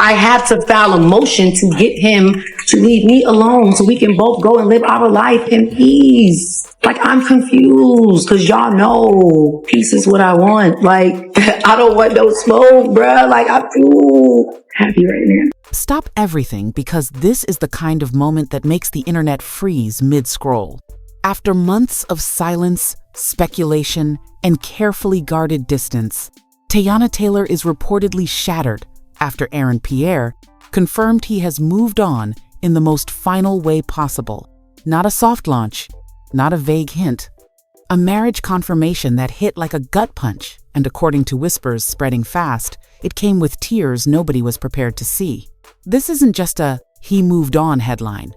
I had to file a motion to get him to leave me alone so we can both go and live our life in peace. Like, I'm confused because y'all know peace is what I want. Like, I don't want no smoke, bruh. Like, I'm too happy right now. Stop everything, because this is the kind of moment that makes the internet freeze mid-scroll. After months of silence, speculation, and carefully guarded distance, Teyana Taylor is reportedly shattered after Aaron Pierre confirmed he has moved on in the most final way possible. Not a soft launch, not a vague hint. A marriage confirmation that hit like a gut punch, and according to whispers spreading fast, it came with tears nobody was prepared to see. This isn't just a "he moved on" headline.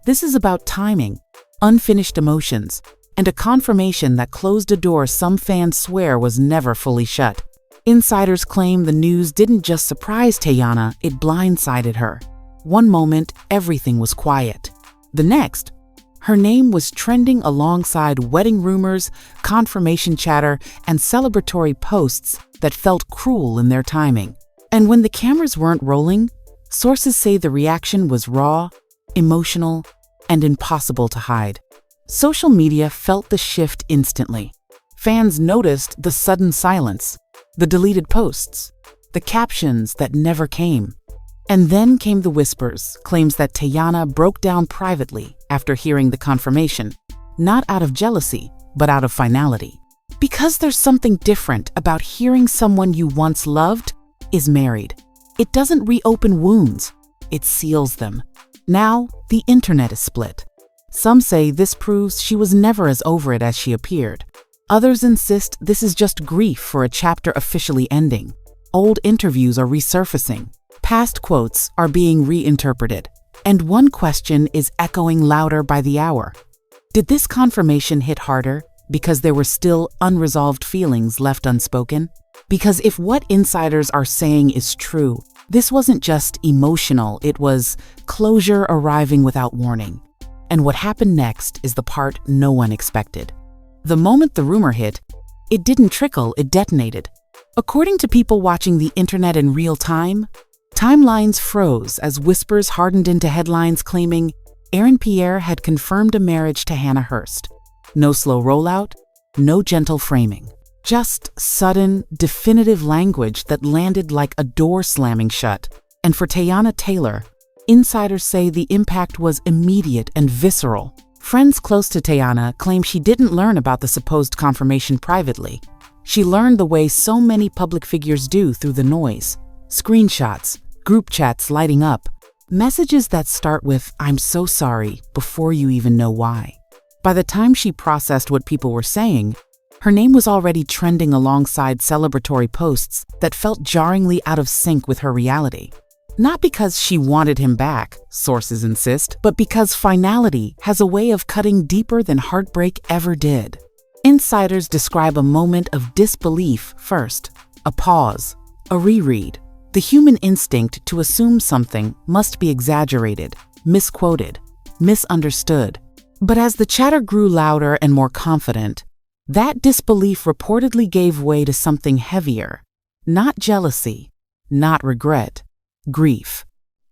This is about timing, unfinished emotions, and a confirmation that closed a door some fans swear was never fully shut. Insiders claim the news didn't just surprise Teyana, it blindsided her. One moment, everything was quiet. The next, her name was trending alongside wedding rumors, confirmation chatter, and celebratory posts that felt cruel in their timing. And when the cameras weren't rolling, sources say the reaction was raw, emotional, and impossible to hide. Social media felt the shift instantly. Fans noticed the sudden silence, the deleted posts, the captions that never came. And then came the whispers, claims that Teyana broke down privately after hearing the confirmation, not out of jealousy, but out of finality. Because there's something different about hearing someone you once loved is married. It doesn't reopen wounds, it seals them. Now, the internet is split. Some say this proves she was never as over it as she appeared. Others insist this is just grief for a chapter officially ending. Old interviews are resurfacing. Past quotes are being reinterpreted. And one question is echoing louder by the hour. Did this confirmation hit harder because there were still unresolved feelings left unspoken? Because if what insiders are saying is true, this wasn't just emotional, it was closure arriving without warning. And what happened next is the part no one expected. The moment the rumor hit, it didn't trickle, it detonated. According to people watching the internet in real time, timelines froze as whispers hardened into headlines claiming Aaron Pierre had confirmed a marriage to Hannah Hearst. No slow rollout, no gentle framing. Just sudden, definitive language that landed like a door slamming shut. And for Teyana Taylor, insiders say the impact was immediate and visceral. Friends close to Teyana claim she didn't learn about the supposed confirmation privately. She learned the way so many public figures do, through the noise. Screenshots, group chats lighting up, messages that start with "I'm so sorry" before you even know why. By the time she processed what people were saying, her name was already trending alongside celebratory posts that felt jarringly out of sync with her reality. Not because she wanted him back, sources insist, but because finality has a way of cutting deeper than heartbreak ever did. Insiders describe a moment of disbelief first, a pause, a reread, the human instinct to assume something must be exaggerated, misquoted, misunderstood. But as the chatter grew louder and more confident, that disbelief reportedly gave way to something heavier. Not jealousy, not regret, grief.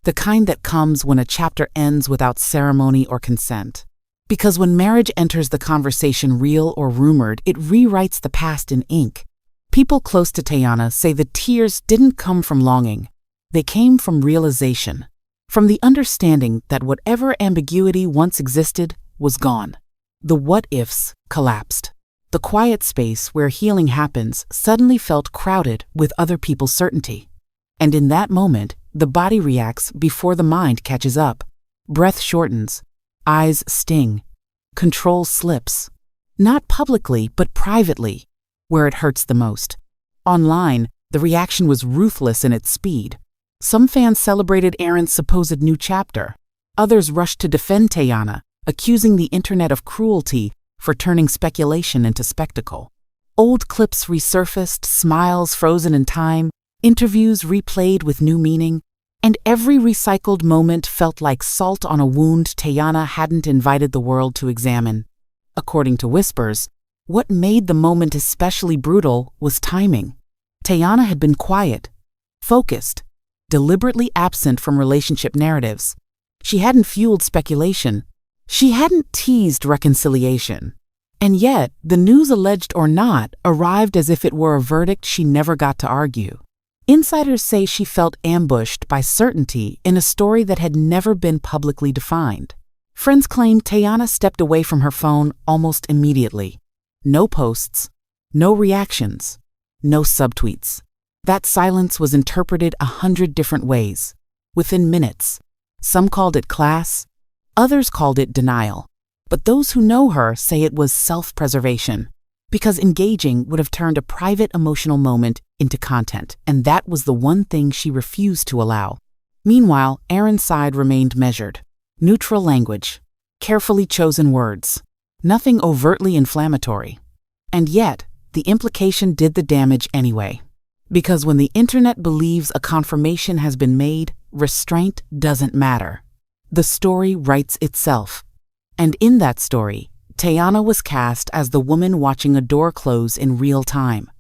The kind that comes when a chapter ends without ceremony or consent. Because when marriage enters the conversation, real or rumored, it rewrites the past in ink. People close to Teyana say the tears didn't come from longing. They came from realization, from the understanding that whatever ambiguity once existed was gone. The what-ifs collapsed. The quiet space where healing happens suddenly felt crowded with other people's certainty. And in that moment, the body reacts before the mind catches up. Breath shortens, eyes sting, control slips. Not publicly, but privately, where it hurts the most. Online, the reaction was ruthless in its speed. Some fans celebrated Aaron's supposed new chapter. Others rushed to defend Teyana, accusing the internet of cruelty for turning speculation into spectacle. Old clips resurfaced, smiles frozen in time, interviews replayed with new meaning, and every recycled moment felt like salt on a wound Teyana hadn't invited the world to examine. According to whispers, what made the moment especially brutal was timing. Teyana had been quiet, focused, deliberately absent from relationship narratives. She hadn't fueled speculation. She hadn't teased reconciliation. And yet, the news, alleged or not, arrived as if it were a verdict she never got to argue. Insiders say she felt ambushed by certainty in a story that had never been publicly defined. Friends claim Teyana stepped away from her phone almost immediately. No posts, no reactions, no subtweets. That silence was interpreted 100 different ways, within minutes. Some called it class, others called it denial. But those who know her say it was self-preservation, because engaging would have turned a private emotional moment into content, and that was the one thing she refused to allow. Meanwhile, Aaron's side remained measured. Neutral language, carefully chosen words, nothing overtly inflammatory. And yet, the implication did the damage anyway. Because when the internet believes a confirmation has been made, restraint doesn't matter. The story writes itself. And in that story, Teyana was cast as the woman watching a door close in real time.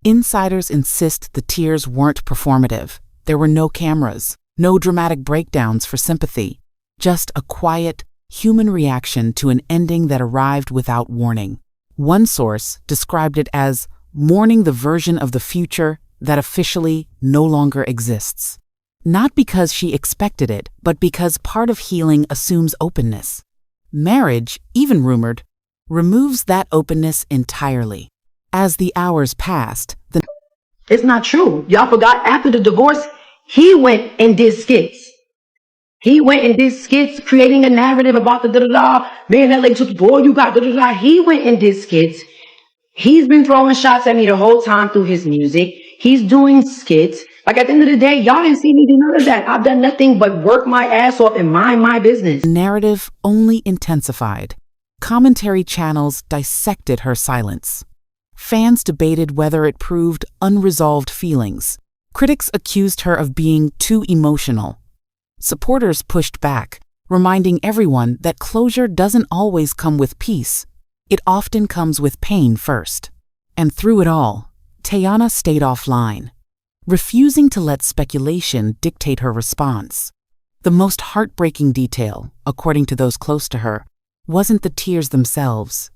Insiders insist the tears weren't performative. There were no cameras, no dramatic breakdowns for sympathy, just a quiet, human reaction to an ending that arrived without warning. One source described it as mourning the version of the future that officially no longer exists. Not because she expected it, but because part of healing assumes openness. Marriage, even rumored, removes that openness entirely. As the hours passed, It's not true. Y'all forgot after the divorce, he went and did skits. He went and did skits creating a narrative about the da-da-da. Man, that lady took the boy, you got da-da-da. He went and did skits. He's been throwing shots at me the whole time through his music. He's doing skits. Like at the end of the day, y'all didn't see me do none of that. I've done nothing but work my ass off and mind my business. the narrative only intensified. Commentary channels dissected her silence. Fans debated whether it proved unresolved feelings. Critics accused her of being too emotional. Supporters pushed back, reminding everyone that closure doesn't always come with peace. It often comes with pain first. And through it all, Teyana stayed offline, refusing to let speculation dictate her response. The most heartbreaking detail, according to those close to her, wasn't the tears themselves.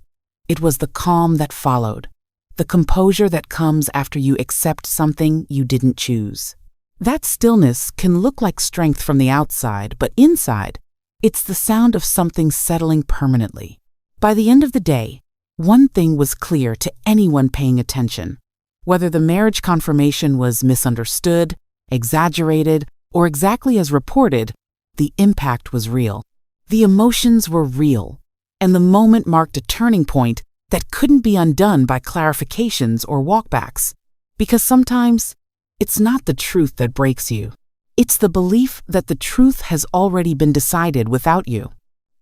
It was the calm that followed, the composure that comes after you accept something you didn't choose. That stillness can look like strength from the outside, but inside, it's the sound of something settling permanently. By the end of the day, one thing was clear to anyone paying attention. Whether the marriage confirmation was misunderstood, exaggerated, or exactly as reported, the impact was real. The emotions were real, and the moment marked a turning point that couldn't be undone by clarifications or walkbacks. Because sometimes, it's not the truth that breaks you. It's the belief that the truth has already been decided without you.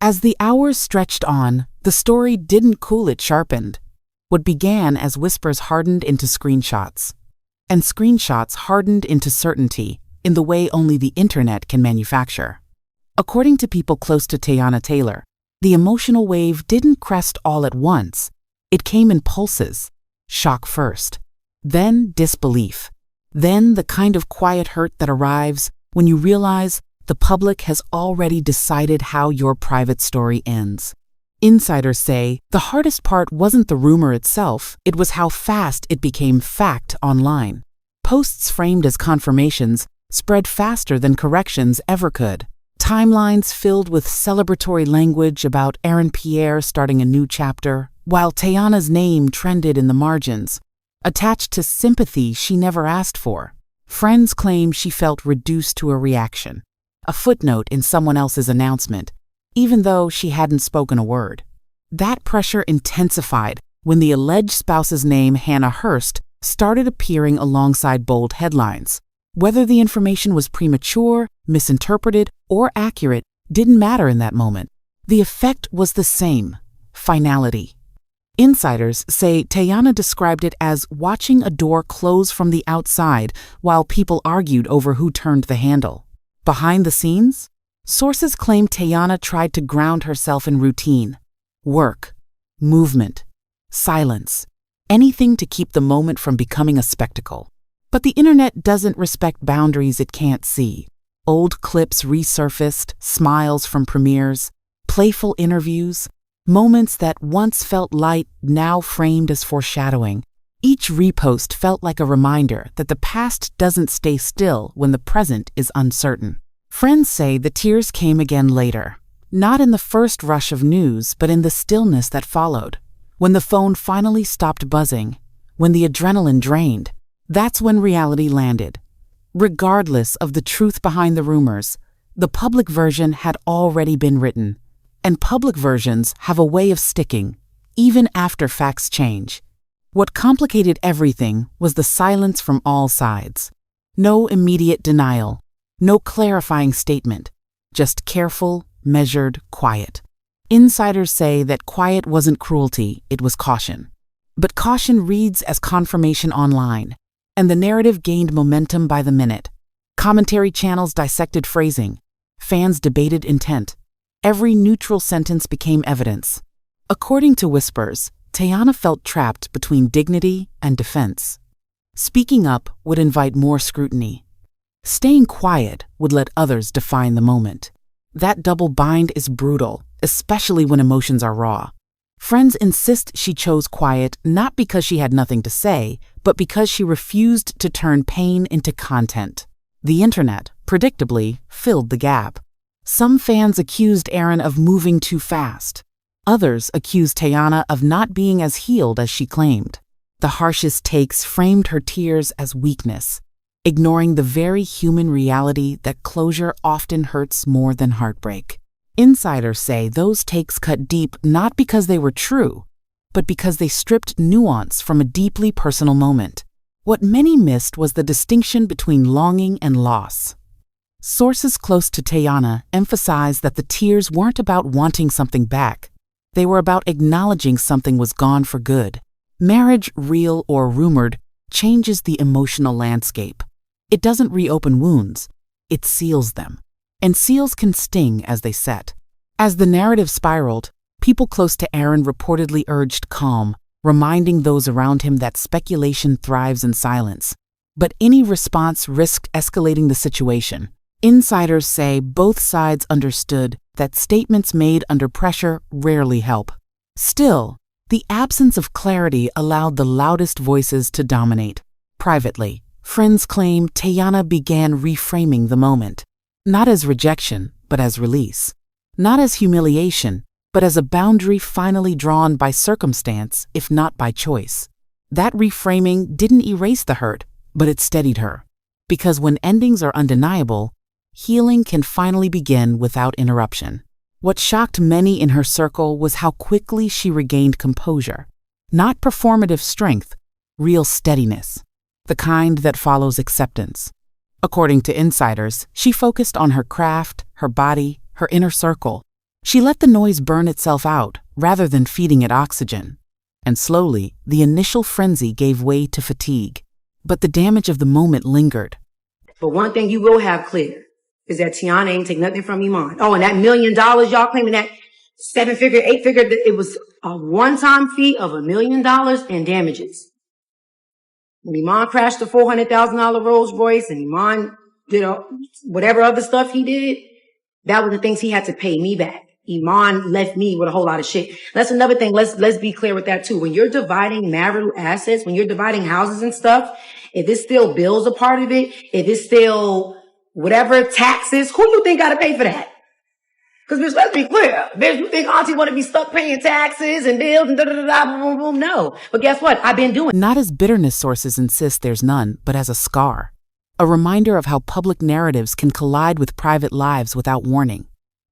As the hours stretched on, the story didn't cool, it sharpened. What began as whispers hardened into screenshots, and screenshots hardened into certainty in the way only the internet can manufacture. According to people close to Teyana Taylor, the emotional wave didn't crest all at once. It came in pulses, shock first, then disbelief, then the kind of quiet hurt that arrives when you realize the public has already decided how your private story ends. Insiders say the hardest part wasn't the rumor itself, it was how fast it became fact online. Posts framed as confirmations spread faster than corrections ever could. Timelines filled with celebratory language about Pierre starting a new chapter, while Teyana's name trended in the margins, attached to sympathy she never asked for. Friends claim she felt reduced to a reaction, a footnote in someone else's announcement, even though she hadn't spoken a word. That pressure intensified when the alleged spouse's name, Hearst, started appearing alongside bold headlines. Whether the information was premature, misinterpreted, or accurate didn't matter in that moment. The effect was the same: finality. Insiders say Teyana described it as watching a door close from the outside while people argued over who turned the handle. Behind the scenes, sources claim Teyana tried to ground herself in routine, work, movement, silence, anything to keep the moment from becoming a spectacle. But the internet doesn't respect boundaries it can't see. Old clips resurfaced, smiles from premieres, playful interviews, moments that once felt light now framed as foreshadowing. Each repost felt like a reminder that the past doesn't stay still when the present is uncertain. Friends say the tears came again later, not in the first rush of news, but in the stillness that followed. When the phone finally stopped buzzing, when the adrenaline drained, that's when reality landed. Regardless of the truth behind the rumors, the public version had already been written. And public versions have a way of sticking, even after facts change. What complicated everything was the silence from all sides. No immediate denial, no clarifying statement, just careful, measured quiet. Insiders say that quiet wasn't cruelty, it was caution. But caution reads as confirmation online, and the narrative gained momentum by the minute. Commentary channels dissected phrasing, fans debated intent. Every neutral sentence became evidence. According to whispers, Teyana felt trapped between dignity and defense. Speaking up would invite more scrutiny. Staying quiet would let others define the moment. That double bind is brutal, especially when emotions are raw. Friends insist she chose quiet not because she had nothing to say, but because she refused to turn pain into content. The internet, predictably, filled the gap. Some fans accused Aaron of moving too fast. Others accused Teyana of not being as healed as she claimed. The harshest takes framed her tears as weakness, ignoring the very human reality that closure often hurts more than heartbreak. Insiders say those takes cut deep not because they were true, but because they stripped nuance from a deeply personal moment. What many missed was the distinction between longing and loss. Sources close to Teyana emphasized that the tears weren't about wanting something back. They were about acknowledging something was gone for good. Marriage, real or rumored, changes the emotional landscape. It doesn't reopen wounds, it seals them. And seals can sting as they set. As the narrative spiraled, people close to Aaron reportedly urged calm, reminding those around him that speculation thrives in silence. But any response risked escalating the situation. Insiders say both sides understood that statements made under pressure rarely help. Still, the absence of clarity allowed the loudest voices to dominate. Privately, friends claim Teyana began reframing the moment, not as rejection, but as release. Not as humiliation, but as a boundary finally drawn by circumstance, if not by choice. That reframing didn't erase the hurt, but it steadied her. Because when endings are undeniable, healing can finally begin without interruption. What shocked many in her circle was how quickly she regained composure. Not performative strength, real steadiness. The kind that follows acceptance. According to insiders, she focused on her craft, her body, her inner circle. She let the noise burn itself out, rather than feeding it oxygen. And slowly, the initial frenzy gave way to fatigue. But the damage of the moment lingered. But one thing you will have clear is that Teyana ain't take nothing from Iman. Oh, and that $1 million y'all claiming that 7-figure, 8-figure, it was a one-time fee of $1 million in damages. When Iman crashed the $400,000 Rolls Royce and Iman did whatever other stuff he did, that was the things he had to pay me back. Iman left me with a whole lot of shit. That's another thing. Let's be clear with that too. When you're dividing marital assets, when you're dividing houses and stuff, if it's still bills a part of it, if it's still whatever taxes, who you think got to pay for that? Because bitch, let's be clear. Bitch, you think auntie want to be stuck paying taxes and bills and boom, boom, no. But guess what? I've been doing. Not as bitterness sources insist there's none, but as a scar. A reminder of how public narratives can collide with private lives without warning.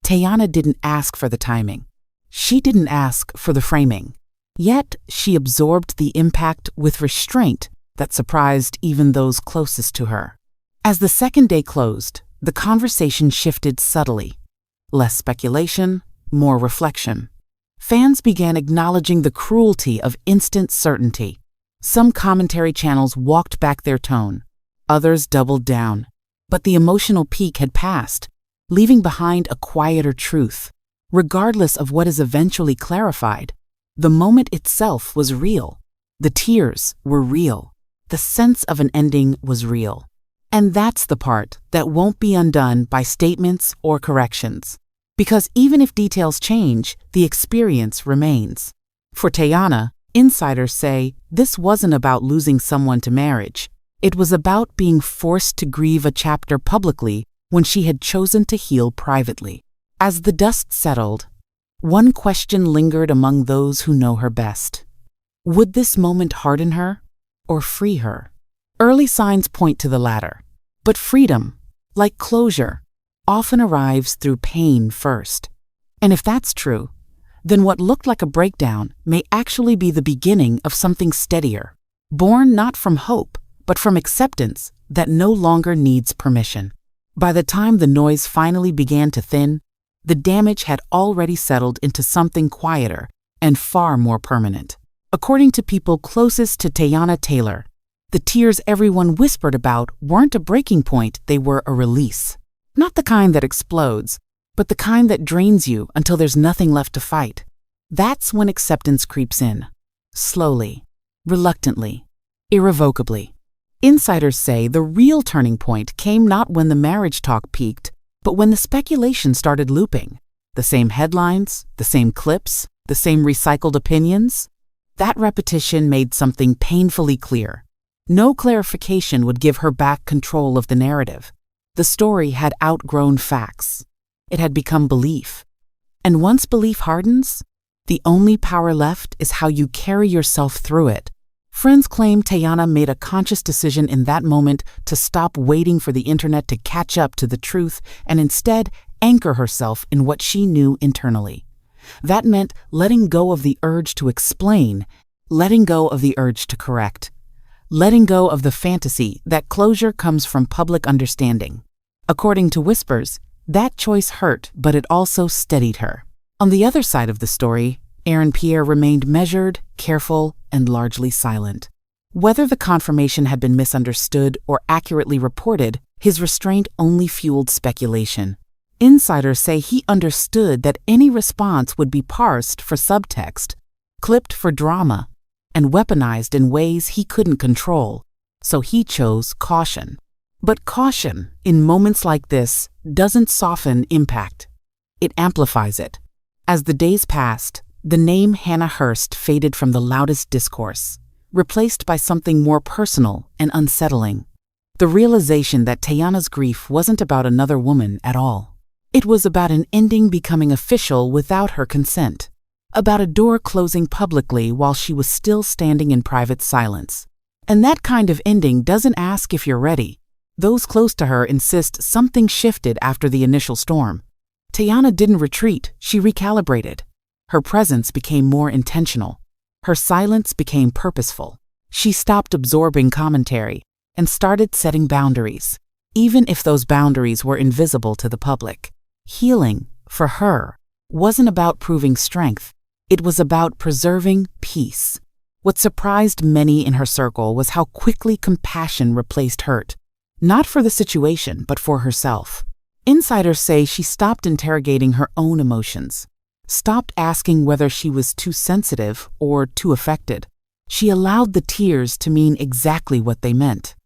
Teyana didn't ask for the timing. She didn't ask for the framing. Yet, she absorbed the impact with restraint that surprised even those closest to her. As the second day closed, the conversation shifted subtly. Less speculation, more reflection. Fans began acknowledging the cruelty of instant certainty. Some commentary channels walked back their tone. Others doubled down. But the emotional peak had passed, leaving behind a quieter truth. Regardless of what is eventually clarified, the moment itself was real. The tears were real. The sense of an ending was real. And that's the part that won't be undone by statements or corrections. Because even if details change, the experience remains. For Teyana, insiders say this wasn't about losing someone to marriage. It was about being forced to grieve a chapter publicly when she had chosen to heal privately. As the dust settled, one question lingered among those who know her best. Would this moment harden her or free her? Early signs point to the latter. But freedom, like closure, often arrives through pain first. And if that's true, then what looked like a breakdown may actually be the beginning of something steadier, born not from hope, but from acceptance that no longer needs permission. By the time the noise finally began to thin, the damage had already settled into something quieter and far more permanent. According to people closest to Teyana Taylor, the tears everyone whispered about weren't a breaking point, they were a release. Not the kind that explodes, but the kind that drains you until there's nothing left to fight. That's when acceptance creeps in. Slowly, reluctantly, irrevocably. Insiders say the real turning point came not when the marriage talk peaked, but when the speculation started looping. The same headlines, the same clips, the same recycled opinions. That repetition made something painfully clear. No clarification would give her back control of the narrative. The story had outgrown facts. It had become belief. And once belief hardens, the only power left is how you carry yourself through it. Friends claim Teyana made a conscious decision in that moment to stop waiting for the internet to catch up to the truth and instead anchor herself in what she knew internally. That meant letting go of the urge to explain, letting go of the urge to correct, letting go of the fantasy that closure comes from public understanding. According to whispers, that choice hurt, but it also steadied her. On the other side of the story, Pierre remained measured, careful, and largely silent. Whether the confirmation had been misunderstood or accurately reported, his restraint only fueled speculation. Insiders say he understood that any response would be parsed for subtext, clipped for drama, and weaponized in ways he couldn't control, so he chose caution. But caution, in moments like this, doesn't soften impact. It amplifies it. As the days passed, the name Hannah Hearst faded from the loudest discourse, replaced by something more personal and unsettling. The realization that Teyana's grief wasn't about another woman at all. It was about an ending becoming official without her consent, about a door closing publicly while she was still standing in private silence. And that kind of ending doesn't ask if you're ready. Those close to her insist something shifted after the initial storm. Teyana didn't retreat, she recalibrated. Her presence became more intentional. Her silence became purposeful. She stopped absorbing commentary and started setting boundaries, even if those boundaries were invisible to the public. Healing, for her, wasn't about proving strength. It was about preserving peace. What surprised many in her circle was how quickly compassion replaced hurt. Not for the situation, but for herself. Insiders say she stopped interrogating her own emotions, stopped asking whether she was too sensitive or too affected. She allowed the tears to mean exactly what they meant.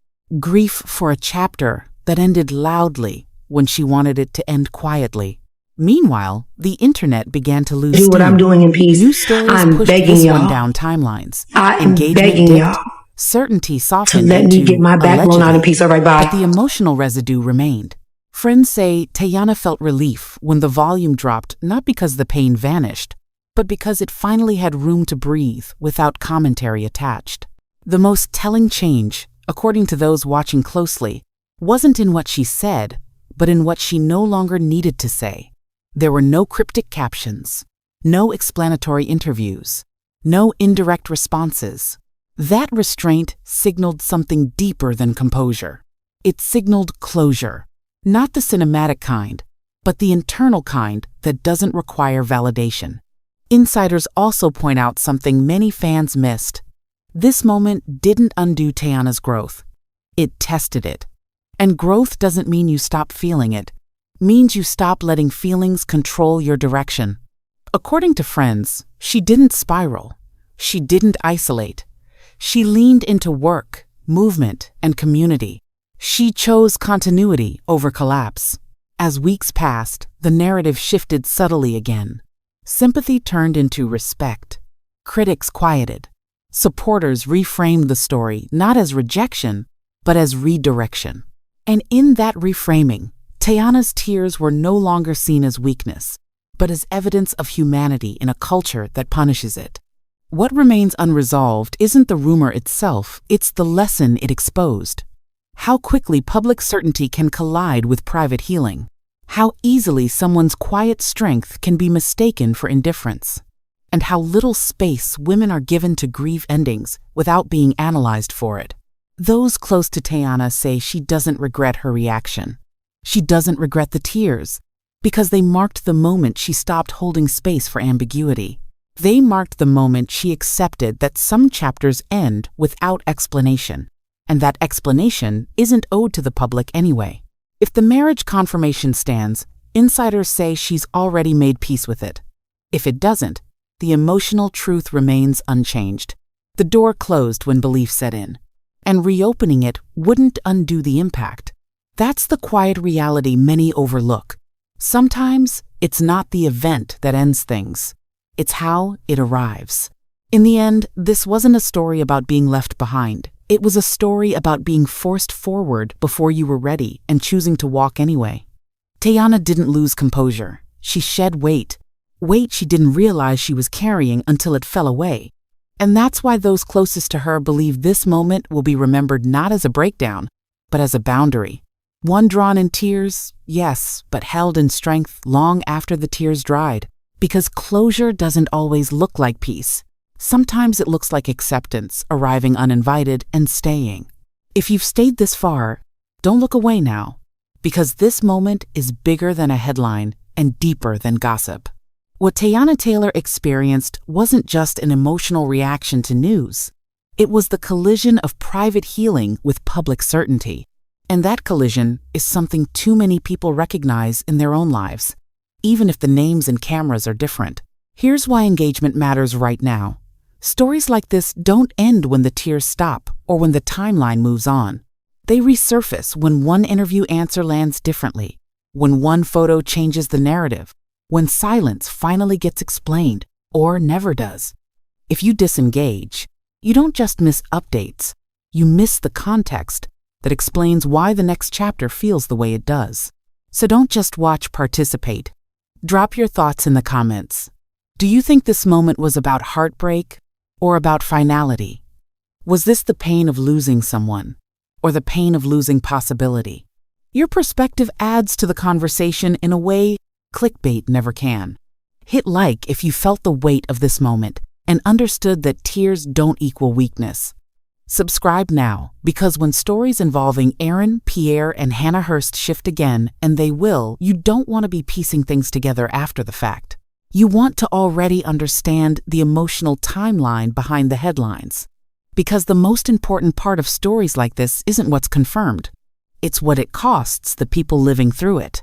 Grief for a chapter that ended loudly when she wanted it to end quietly. Meanwhile, the internet began to lose Do what steam. I'm doing in peace. New stories I'm pushed begging this y'all. one down timelines. I'm Engagement begging dipped. y'all Certainty to softened let me into get my back blown out in allegedly, peace. All right, but the bye. emotional residue remained. Friends say Teyana felt relief when the volume dropped, not because the pain vanished, but because it finally had room to breathe without commentary attached. The most telling change, according to those watching closely, wasn't in what she said, but in what she no longer needed to say. There were no cryptic captions, no explanatory interviews, no indirect responses. That restraint signaled something deeper than composure. It signaled closure, not the cinematic kind, but the internal kind that doesn't require validation. Insiders also point out something many fans missed. This moment didn't undo Teyana's growth. It tested it. And growth doesn't mean you stop feeling it. It means you stop letting feelings control your direction. According to friends, she didn't spiral. She didn't isolate. She leaned into work, movement, and community. She chose continuity over collapse. As weeks passed, the narrative shifted subtly again. Sympathy turned into respect. Critics quieted. Supporters reframed the story not as rejection, but as redirection. And in that reframing, Teyana's tears were no longer seen as weakness, but as evidence of humanity in a culture that punishes it. What remains unresolved isn't the rumor itself, it's the lesson it exposed. How quickly public certainty can collide with private healing. How easily someone's quiet strength can be mistaken for indifference. And how little space women are given to grieve endings without being analyzed for it. Those close to Teyana say she doesn't regret her reaction. She doesn't regret the tears, because they marked the moment she stopped holding space for ambiguity. They marked the moment she accepted that some chapters end without explanation, and that explanation isn't owed to the public anyway. If the marriage confirmation stands, insiders say she's already made peace with it. If it doesn't, the emotional truth remains unchanged. The door closed when belief set in, and reopening it wouldn't undo the impact. That's the quiet reality many overlook. Sometimes it's not the event that ends things. It's how it arrives. In the end, this wasn't a story about being left behind. It was a story about being forced forward before you were ready and choosing to walk anyway. Teyana didn't lose composure. She shed weight. Weight she didn't realize she was carrying until it fell away. And that's why those closest to her believe this moment will be remembered not as a breakdown, but as a boundary. One drawn in tears, yes, but held in strength long after the tears dried. Because closure doesn't always look like peace. Sometimes it looks like acceptance, arriving uninvited and staying. If you've stayed this far, don't look away now, because this moment is bigger than a headline and deeper than gossip. What Teyana Taylor experienced wasn't just an emotional reaction to news. It was the collision of private healing with public certainty. And that collision is something too many people recognize in their own lives, even if the names and cameras are different. Here's why engagement matters right now. Stories like this don't end when the tears stop or when the timeline moves on. They resurface when one interview answer lands differently, when one photo changes the narrative, when silence finally gets explained or never does. If you disengage, you don't just miss updates, you miss the context that explains why the next chapter feels the way it does. So don't just watch, participate. Drop your thoughts in the comments. Do you think this moment was about heartbreak or about finality? Was this the pain of losing someone or the pain of losing possibility? Your perspective adds to the conversation in a way clickbait never can. Hit like if you felt the weight of this moment and understood that tears don't equal weakness. Subscribe now, because when stories involving Aaron, Pierre, and Hannah Hearst shift again, and they will, you don't want to be piecing things together after the fact. You want to already understand the emotional timeline behind the headlines. Because the most important part of stories like this isn't what's confirmed. It's what it costs the people living through it.